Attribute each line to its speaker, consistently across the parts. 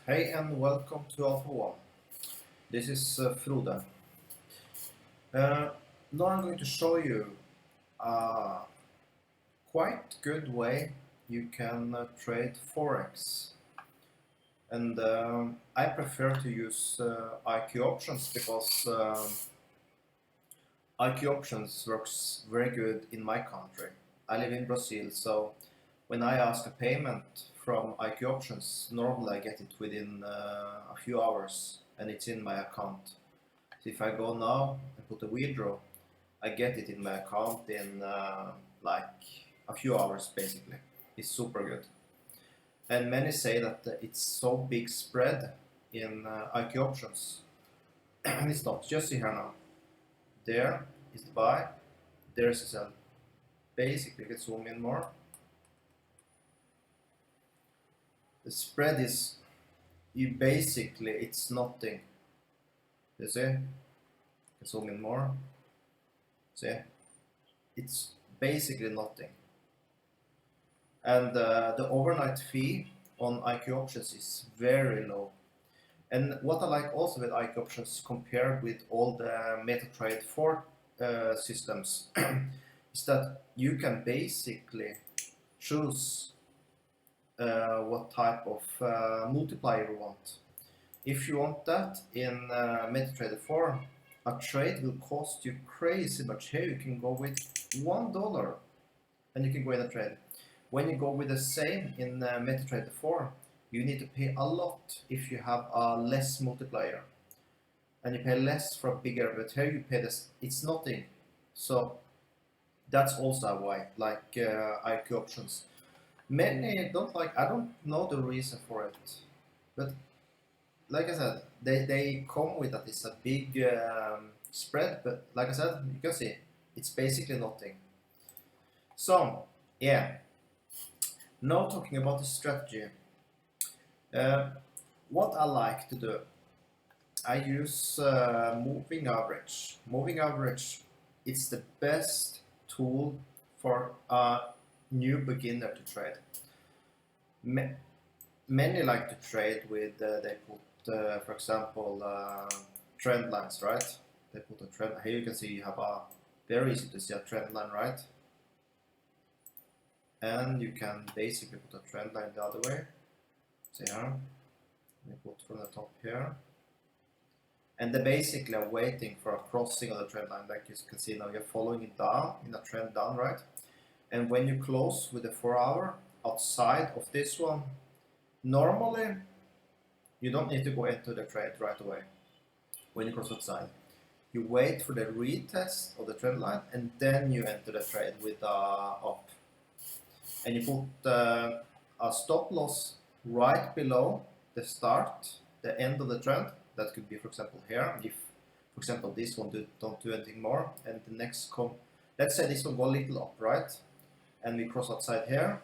Speaker 1: Hey and welcome to Alpha One. This is Frode. Now I'm going to show you a quite good way you can trade Forex. And I prefer to use IQ options because IQ options works very good in my country. I live in Brazil, so when I ask a payment from IQ options, normally I get it within a few hours and it's in my account. So if I go now and put a withdraw, I get it in my account in like a few hours basically. It's super good. And many say that it's so big spread in IQ options. And it's not. Just see here now. There is the buy, there's the sell. Basically, you can zoom in more. The spread is, it's nothing. You see? You can zoom in more. See? It's basically nothing. And the overnight fee on IQ options is very low. And what I like also with IQ options compared with all the MetaTrade 4 systems is that you can basically choose what type of multiplier you want. If you want that in MetaTrader 4, a trade will cost you crazy much. Here you can go with $1 and you can go in a trade. When you go with the same in MetaTrader 4, you need to pay a lot if you have a less multiplier. And you pay less for a bigger, but here you pay this, it's nothing. So that's also why, like IQ options. Many don't like, I don't know the reason for it, but like I said, they come with that it's a big spread, but like I said, you can see, it's basically nothing. So, yeah, now talking about the strategy. What I like to do, I use moving average. Moving average, it's the best tool for a new beginner to trade. Many like to trade with, they put, for example, trend lines, right? They put a trend, here you can see you have a, very easy to see a trend line, right? And you can basically put a trend line the other way. See here, we put from the top here. And they basically are waiting for a crossing of the trend line, like you can see now, you're following it down, in a trend down, right? And when you close with the 4 hour outside of this one, normally you don't need to go into the trade right away when you cross outside. You wait for the retest of the trend line and then you enter the trade with up. And you put a stop loss right below the start, the end of the trend. That could be, for example, here. If, for example, this one don't do anything more, and the next let's say this one go a little up, right? And we cross outside here.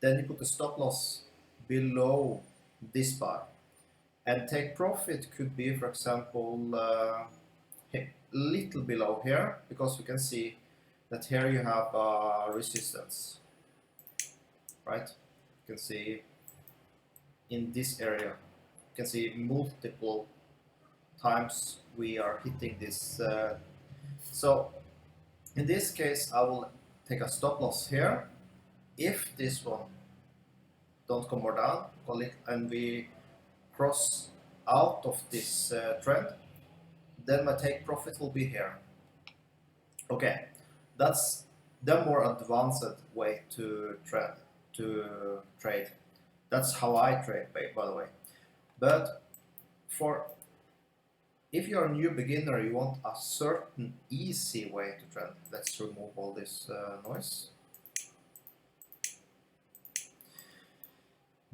Speaker 1: Then you put the stop loss below this bar. And take profit could be, for example, a little below here, because we can see that here you have resistance, right? You can see in this area, you can see multiple times we are hitting this. So in this case, I will take a stop loss here. If this one don't come more down, and we cross out of this trend, then my take profit will be here. Okay, that's the more advanced way to trade. That's how I trade, by the way. But if you're a new beginner, you want a certain easy way to trade. Let's remove all this noise.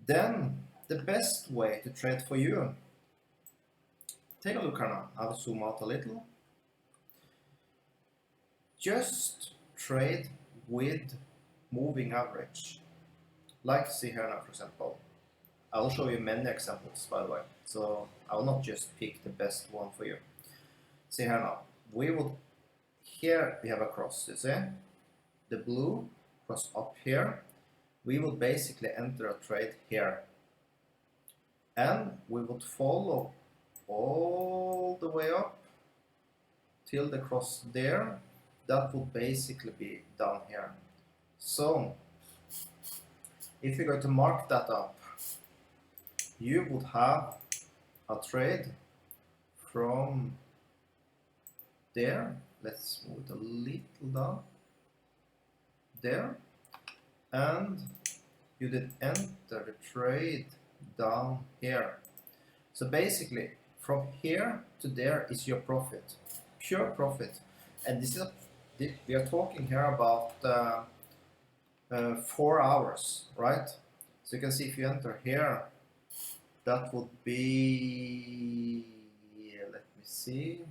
Speaker 1: Then the best way to trade for you, take a look here now. I'll zoom out a little. Just trade with moving average. Like see here now, for example. I will show you many examples, by the way. So I will not just pick the best one for you. See here now. Here we have a cross, you see? The blue cross up here. We will basically enter a trade here. and we would follow all the way up till the cross there. That would basically be down here. So if you're going to mark that up, you would have a trade from there. Let's move it a little down there, and you did enter the trade down here. So basically from here to there is your profit, pure profit. And this is we are talking here about 4 hours, right? So you can see if you enter here, that would be, let me see,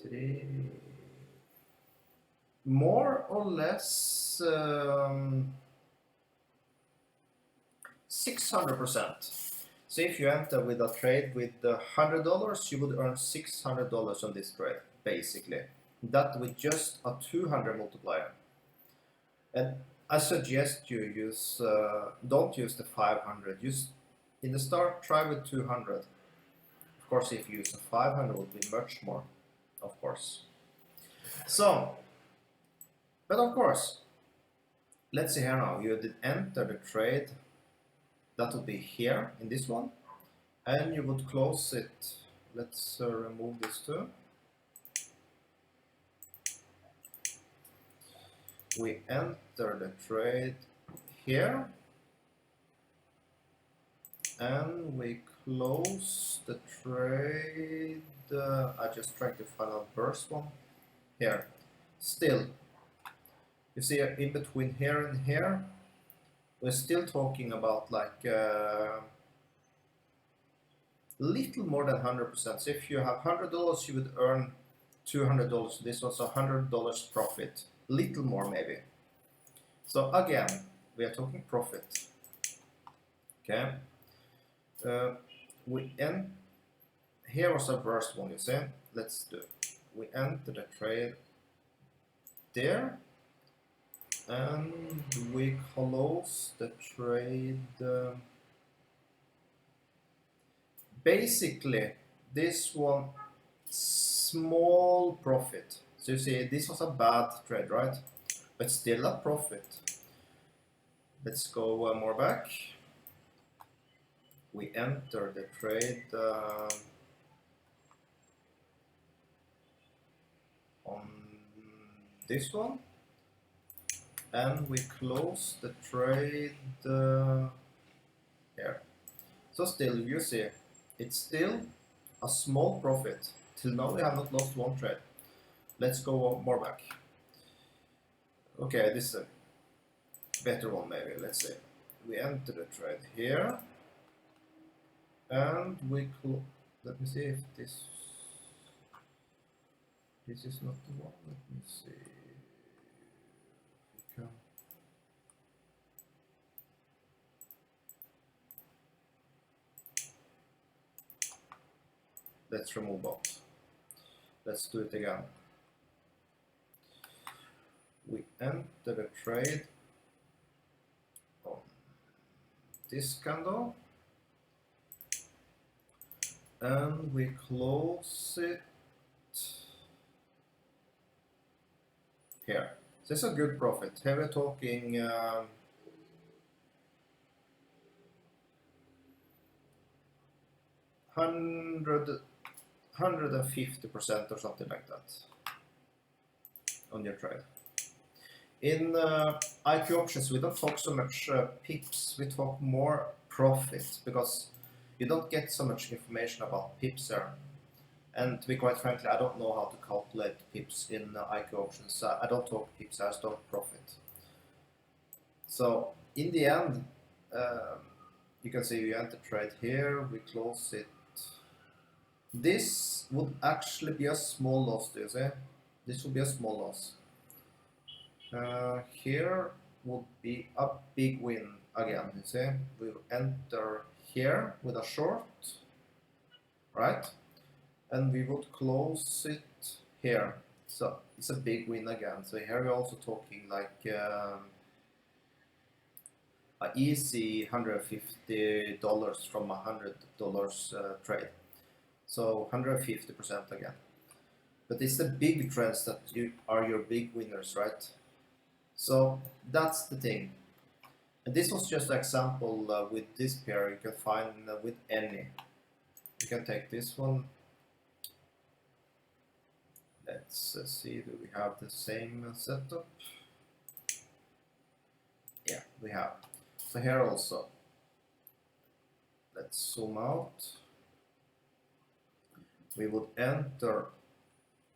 Speaker 1: Three, more or less 600%. So if you enter with a trade with $100, you would earn $600 on this trade, basically. That with just a 200 multiplier. And I suggest you use, don't use the 500. Use, in the start, try with 200. Of course, if you use a 500, it will be much more, of course. So, but of course, let's see here now. You did enter the trade. That would be here in this one, and you would close it. Let's remove this too. We enter the trade here, and we close the trade. I just tried to find out first one here. Still, you see in between here and here, we're still talking about like little more than 100%. So if you have $100, you would earn $200. This was $100 profit, little more maybe. So again, we are talking profit. Okay. We end. Here was our first one. You see. Let's do. We enter the trade there, and we close the trade. Basically, this one small profit. So you see, this was a bad trade, right? But still a profit. Let's go more back. We enter the trade on this one, and we close the trade here. So still, you see, it's still a small profit. Till now we have not lost one trade. Let's go more back. Okay, this is a better one maybe. Let's see. We enter the trade here, and we let me see if this is not the one. Let me see. Let's remove both. Let's do it again. We enter the trade on this candle, and we close it here. This is a good profit. Here we're talking 150% or something like that on your trade. In IQ options, we don't talk so much pips, we talk more profit, because you don't get so much information about pips here. And to be quite frankly, I don't know how to calculate pips in IQ options. I don't talk pips, I just talk profit. So in the end, you can see we enter trade here, we close it. This would actually be a small loss, do you see? This would be a small loss. Here would be a big win again, you see? We'll enter here with a short, right? And we would close it here. So it's a big win again. So here we're also talking like a easy $150 from $100 trade. So 150% again. But it's the big trends that are your big winners, right? So that's the thing. And this was just an example with this pair. You can find with any. You can take this one. Let's see, do we have the same setup? Yeah, we have. So here also, let's zoom out. We would enter,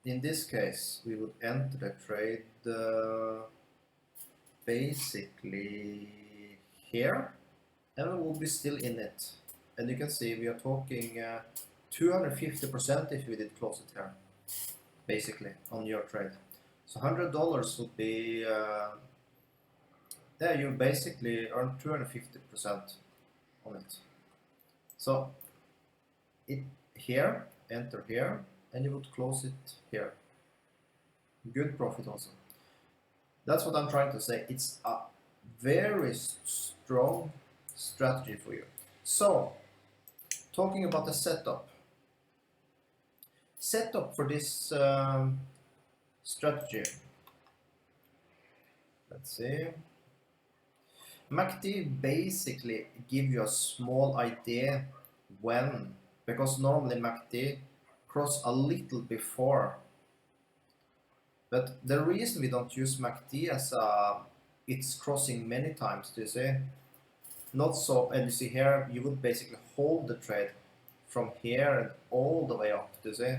Speaker 1: in this case, we would enter the trade basically here, and we will be still in it. And you can see we are talking 250% if we did close it here, basically, on your trade. So $100 would be, there you basically earn 250% on it. So it here, enter here, and you would close it here. Good profit also. That's what I'm trying to say. It's a very strong strategy for you. So, talking about the setup. Setup for this strategy. Let's see. MACD basically give you a small idea when, because normally MACD cross a little before. But the reason we don't use MACD as it's crossing many times, do you see? Not so, and you see here, you would basically hold the trade from here and all the way up, do you see?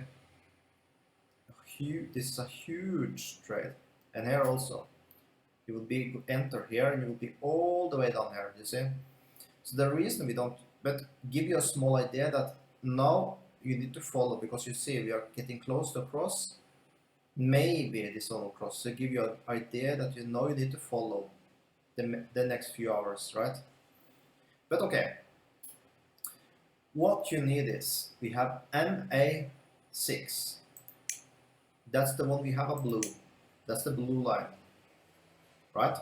Speaker 1: This is a huge trade. And here also, you will be enter here and you will be all the way down here, do you see? So the reason we don't, but give you a small idea that now you need to follow, because you see we are getting close to cross. Maybe this one will cross, so give you an idea that you know you need to follow the next few hours, right? But okay, what you need is, we have MA6, that's the one we have a blue, that's the blue line, right?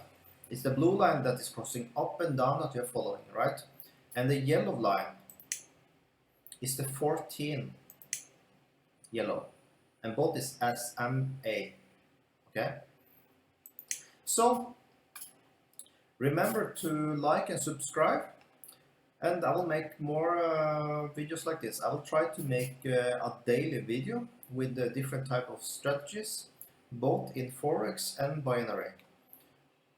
Speaker 1: It's the blue line that is crossing up and down that you're following, right? And the yellow line is the 14 yellow, and both is SMA, okay? So, remember to like and subscribe, and I will make more videos like this. I will try to make a daily video with different type of strategies, both in Forex and binary.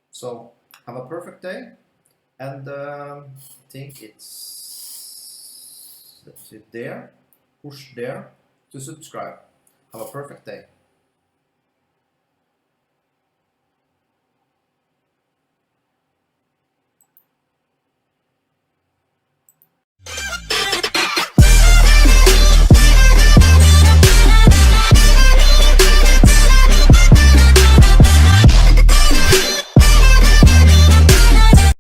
Speaker 1: So, have a perfect day, and I think it's, let's see, there, push there to subscribe. Have a perfect day.